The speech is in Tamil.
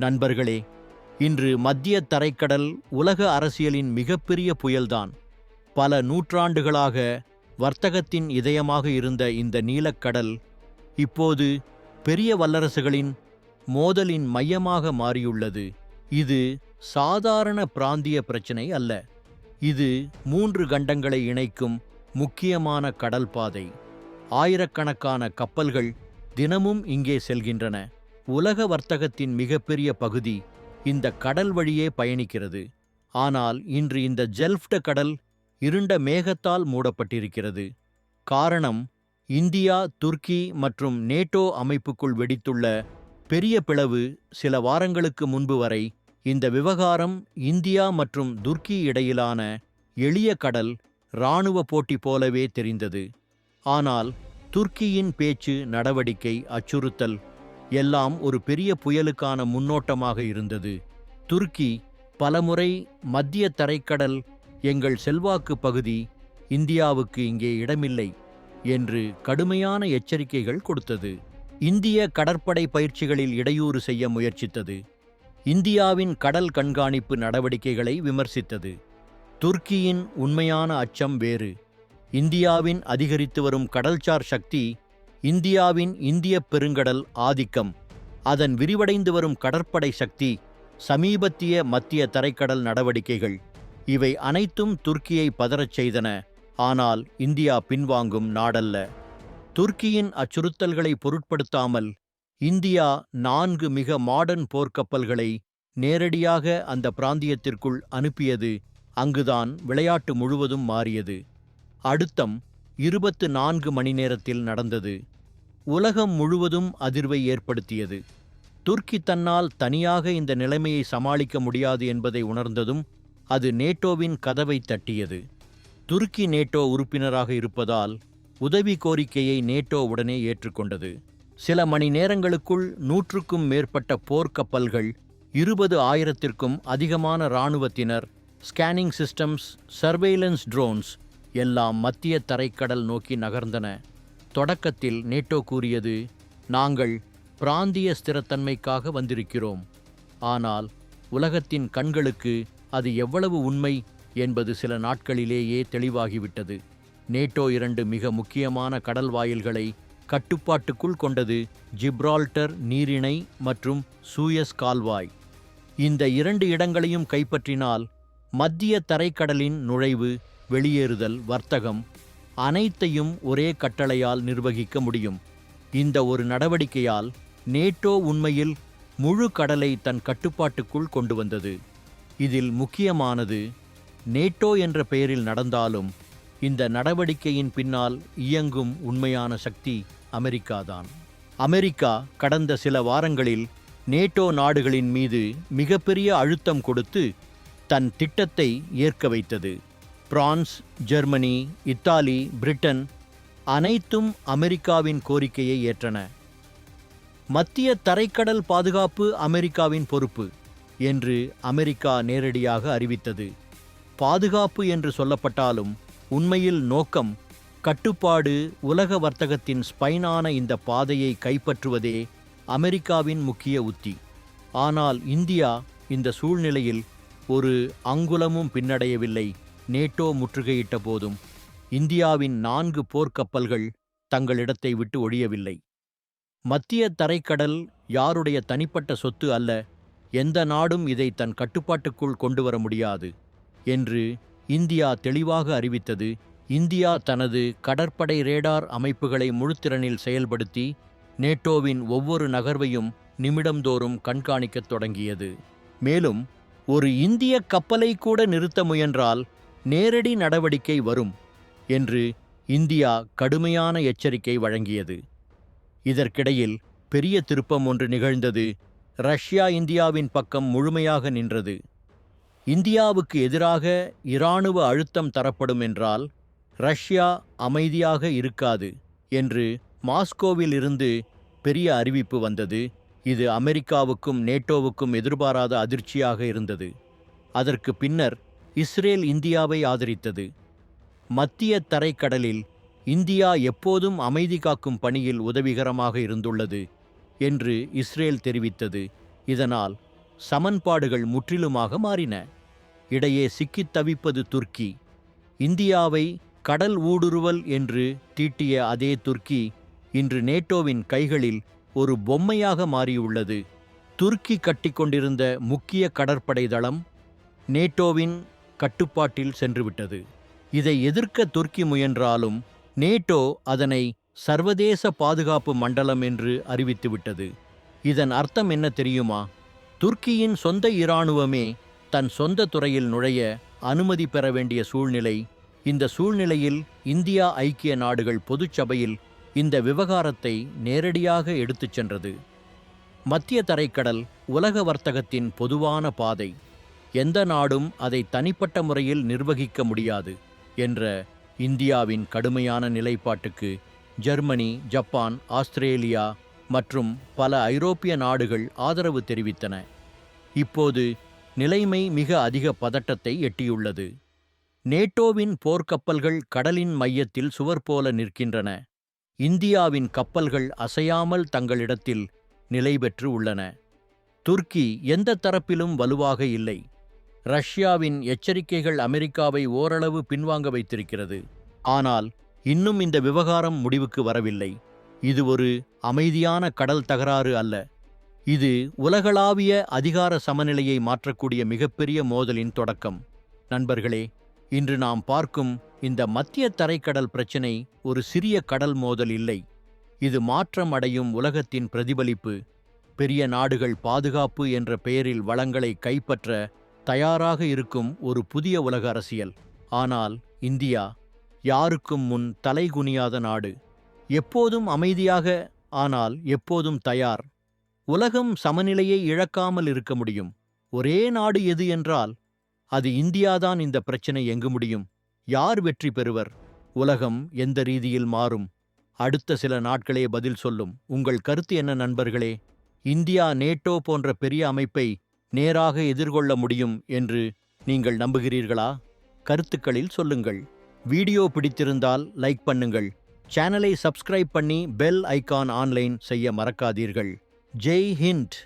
நண்பர்களே, இன்று மத்திய தரைக்கடல் உலக அரசியலின் மிகப்பெரிய புயல்தான். பல நூற்றாண்டுகளாக வர்த்தகத்தின் இதயமாக இருந்த இந்த நீலக்கடல் இப்போது பெரிய வல்லரசுகளின் மோதலின் மையமாக மாறியுள்ளது. இது சாதாரண பிராந்திய பிரச்சினை அல்ல. இது 3 கண்டங்களை இணைக்கும் முக்கியமான கடல் பாதை. ஆயிரக்கணக்கான கப்பல்கள் தினமும் இங்கே செல்கின்றன. உலக வர்த்தகத்தின் மிகப்பெரிய பகுதி இந்த கடல் வழியே பயணிக்கிறது. ஆனால் இன்று இந்த ஜெல்ஃப்ட கடல் இருண்ட மேகத்தால் மூடப்பட்டிருக்கிறது. காரணம், இந்தியா, துருக்கி மற்றும் நேட்டோ அமைப்புக்குள் வெடித்துள்ள பெரிய பிளவு. சில வாரங்களுக்கு முன்பு வரை இந்த விவகாரம் இந்தியா மற்றும் துருக்கி இடையிலான எளிய கடல் இராணுவ போட்டி போலவே தெரிந்தது. ஆனால் துருக்கியின் பேச்சு, நடவடிக்கை, அச்சுறுத்தல் எல்லாம் ஒரு பெரிய புயலுக்கான முன்னோட்டமாக இருந்தது. துருக்கி பலமுறை மத்திய தரைக்கடல் எங்கள் செல்வாக்கு பகுதி, இந்தியாவுக்கு இங்கே இடமில்லை என்று கடுமையான எச்சரிக்கைகள் கொடுத்தது. இந்திய கடற்படை பயிற்சிகளில் இடையூறு செய்ய முயற்சித்தது. இந்தியாவின் கடல் கண்காணிப்பு நடவடிக்கைகளை விமர்சித்தது. துருக்கியின் உண்மையான அச்சம் வேறு. இந்தியாவின் அதிகரித்து வரும் கடல்சார் சக்தி, இந்தியாவின் இந்திய பெருங்கடல் ஆதிக்கம், அதன் விரிவடைந்து வரும் கடற்படை சக்தி, சமீபத்திய மத்திய தரைக்கடல் நடவடிக்கைகள், இவை அனைத்தும் துருக்கியை பதறச் செய்தன. ஆனால் இந்தியா பின்வாங்கும் நாடல்ல. துருக்கியின் அச்சுறுத்தல்களை பொருட்படுத்தாமல் இந்தியா 4 மிக மாடர்ன் போர்க்கப்பல்களை நேரடியாக அந்த பிராந்தியத்திற்குள் அனுப்பியது. அங்குதான் விளையாட்டு முழுவதும் மாறியது. அடுத்தம் 24 மணி நேரத்தில் நடந்தது. உலகம் முழுவதும் அதிர்வை ஏற்படுத்தியது. துருக்கி தன்னால் தனியாக இந்த நிலைமையை சமாளிக்க முடியாது என்பதை உணர்ந்ததும் அது நேட்டோவின் கதவை தட்டியது. துருக்கி நேட்டோ உறுப்பினராக இருப்பதால் உதவி கோரிக்கையை நேட்டோ உடனே ஏற்றுக்கொண்டது. சில மணி நேரங்களுக்குள் 100க்கும் மேற்பட்ட போர்க்கப்பல்கள், 20,000த்திற்கும் அதிகமான இராணுவத்தினர், ஸ்கேனிங் சிஸ்டம்ஸ், சர்வேலன்ஸ் ட்ரோன்ஸ் எல்லாம் மத்திய தரைக்கடல் நோக்கி நகர்ந்தன. தொடக்கத்தில் நேட்டோ கூறியது, நாங்கள் பிராந்திய ஸ்திரத்தன்மைக்காக வந்திருக்கிறோம். ஆனால் உலகத்தின் கண்களுக்கு அது எவ்வளவு உண்மை என்பது சில நாட்களிலேயே தெளிவாகிவிட்டது. நேட்டோ 2 மிக முக்கியமான கடல் வாயில்களை கட்டுப்பாட்டுக்குள் கொண்டது: ஜிப்ரால்டர் நீரிணை மற்றும் சூயஸ் கால்வாய். இந்த 2 இடங்களையும் கைப்பற்றினால் மத்திய தரைக்கடலின் நுழைவு, வெளியேறுதல், வர்த்தகம் அனைத்தையும் ஒரே கட்டளையால் நிர்வகிக்க முடியும். இந்த ஒரு நடவடிக்கையால் நேட்டோ உண்மையில் முழு கடலை தன் கட்டுப்பாட்டுக்குள் கொண்டு வந்தது. இதில் முக்கியமானது, நேட்டோ என்ற பெயரில் நடந்தாலும் இந்த நடவடிக்கையின் பின்னால் இயங்கும் உண்மையான சக்தி அமெரிக்காதான். அமெரிக்கா கடந்த சில வாரங்களில் நேட்டோ நாடுகளின் மீது மிகப்பெரிய அழுத்தம் கொடுத்து தன் திட்டத்தை ஏற்க வைத்தது. பிரான்ஸ், ஜெர்மனி, இத்தாலி, பிரிட்டன் அனைத்தும் அமெரிக்காவின் கோரிக்கையை ஏற்றன. மத்திய தரைக்கடல் பாதுகாப்பு அமெரிக்காவின் பொறுப்பு என்று அமெரிக்கா நேரடியாக அறிவித்தது. பாதுகாப்பு என்று சொல்லப்பட்டாலும் உண்மையில் நோக்கம் கட்டுப்பாடு. உலக வர்த்தகத்தின் ஸ்பைனான இந்த பாதையை கைப்பற்றுவதே அமெரிக்காவின் முக்கிய உத்தி. ஆனால் இந்தியா இந்த சூழ்நிலையில் ஒரு அங்குலமும் பின்னடையவில்லை. நேட்டோ முற்றுகையிட்ட போதும் இந்தியாவின் 4 போர்க்கப்பல்கள் தங்களிடத்தை விட்டு ஒழியவில்லை. மத்திய தரைக்கடல் யாருடைய தனிப்பட்ட சொத்து அல்ல. எந்த நாடும் இதை தன் கட்டுப்பாட்டுக்குள் கொண்டு வர முடியாது என்று இந்தியா தெளிவாக அறிவித்தது. இந்தியா தனது கடற்படை ரேடார் அமைப்புகளை முழுத்திறனில் செயல்படுத்தி நேட்டோவின் ஒவ்வொரு நகர்வையும் நிமிடந்தோறும் கண்காணிக்கத் தொடங்கியது. மேலும் ஒரு இந்திய கப்பலை கூட நிறுத்த முயன்றால் நேரடி நடவடிக்கை வரும் என்று இந்தியா கடுமையான எச்சரிக்கை வழங்கியது. இதற்கிடையில் பெரிய திருப்பம் ஒன்று நிகழ்ந்தது. ரஷ்யா இந்தியாவின் பக்கம் முழுமையாக நின்றது. இந்தியாவுக்கு எதிராக இராணுவ அழுத்தம் தரப்படும் என்றால் ரஷ்யா அமைதியாக இருக்காது என்று மாஸ்கோவில் இருந்து பெரிய அறிவிப்பு வந்தது. இது அமெரிக்காவுக்கும் நேட்டோவுக்கும் எதிர்பாராத அதிர்ச்சியாக இருந்தது. அதற்கு பின்னர் இஸ்ரேல் இந்தியாவை ஆதரித்தது. மத்திய தரைக்கடலில் இந்தியா எப்போதும் அமைதி காக்கும் பணியில் உதவிகரமாக இருந்துள்ளது என்று இஸ்ரேல் தெரிவித்தது. இதனால் சமன்பாடுகள் முற்றிலுமாக மாறின. இடையே சிக்கித் தவிப்பது துர்க்கி. இந்தியாவை கடல் ஊடுருவல் என்று தீட்டிய அதே துர்க்கி இன்று நேட்டோவின் கைகளில் ஒரு பொம்மையாக மாறியுள்ளது. துருக்கி கட்டிக்கொண்டிருந்த முக்கிய கடற்படை தளம் நேட்டோவின் கட்டுப்பாட்டில் சென்றுவிட்டது. இதை எதிர்க்க துருக்கி முயன்றாலும் நேட்டோ அதனை சர்வதேச பாதுகாப்பு மண்டலம் என்று அறிவித்துவிட்டது. இதன் அர்த்தம் என்ன தெரியுமா? துருக்கியின் சொந்த இராணுவமே தன் சொந்த துறையில் நுழைய அனுமதி பெற வேண்டிய சூழ்நிலை. இந்த சூழ்நிலையில் இந்தியா ஐக்கிய நாடுகள் பொதுச்சபையில் இந்த விவகாரத்தை நேரடியாக எடுத்துச் சென்றது. மத்திய தரைக்கடல் உலக வர்த்தகத்தின் பொதுவான பாதை. எந்த நாடும் அதை தனிப்பட்ட முறையில் நிர்வகிக்க முடியாது என்ற இந்தியாவின் கடுமையான நிலைப்பாட்டுக்கு ஜெர்மனி, ஜப்பான், ஆஸ்திரேலியா மற்றும் பல ஐரோப்பிய நாடுகள் ஆதரவு தெரிவித்தன. இப்போது நிலைமை மிக அதிக பதட்டத்தை எட்டியுள்ளது. நேட்டோவின் போர்க்கப்பல்கள் கடலின் மையத்தில் சுவர் போல நிற்கின்றன. இந்தியாவின் கப்பல்கள் அசையாமல் தங்களிடத்தில் நிலை பெற்று உள்ளன. துருக்கி எந்த தரப்பிலும் வலுவாக இல்லை. ரஷ்யாவின் எச்சரிக்கைகள் அமெரிக்காவை ஓரளவு பின்வாங்க வைத்திருக்கிறது. ஆனால் இன்னும் இந்த விவகாரம் முடிவுக்கு வரவில்லை. இது ஒரு அமைதியான கடல் தகராறு அல்ல. இது உலகளாவிய அதிகார சமநிலையை மாற்றக்கூடிய மிகப்பெரிய மோதலின் தொடக்கம். நண்பர்களே, இன்று நாம் பார்க்கும் இந்த மத்திய தரைக்கடல் பிரச்சினை ஒரு சிறிய கடல் மோதல் இல்லை. இது மாற்றம் அடையும் உலகத்தின் பிரதிபலிப்பு. பெரிய நாடுகள் பாதுகாப்பு என்ற பெயரில் வளங்களை கைப்பற்ற தயாராக இருக்கும் ஒரு புதிய உலக அரசியல். ஆனால் இந்தியா யாருக்கும் முன் தலைகுனியாத நாடு. எப்போதும் அமைதியாக, ஆனால் எப்போதும் தயார். உலகம் சமநிலையை இழக்காமல் இருக்க முடியும். ஒரே நாடு எது என்றால் அது இந்தியாதான். இந்த பிரச்சனை எங்கு முடியும்? யார் வெற்றி பெறுவர்? உலகம் எந்த ரீதியில் மாறும்? அடுத்த சில நாட்களே பதில் சொல்லும். உங்கள் கருத்து என்ன நண்பர்களே? இந்தியா நேட்டோ போன்ற பெரிய அமைப்பை நேராக எதிர்கொள்ள முடியும் என்று நீங்கள் நம்புகிறீர்களா? கருத்துக்களில் சொல்லுங்கள். வீடியோ பிடித்திருந்தால் லைக் பண்ணுங்கள். சேனலை சப்ஸ்கிரைப் பண்ணி பெல் ஐகான் ஆன்லைன் செய்ய மறக்காதீர்கள். ஜெய் ஹிந்த்.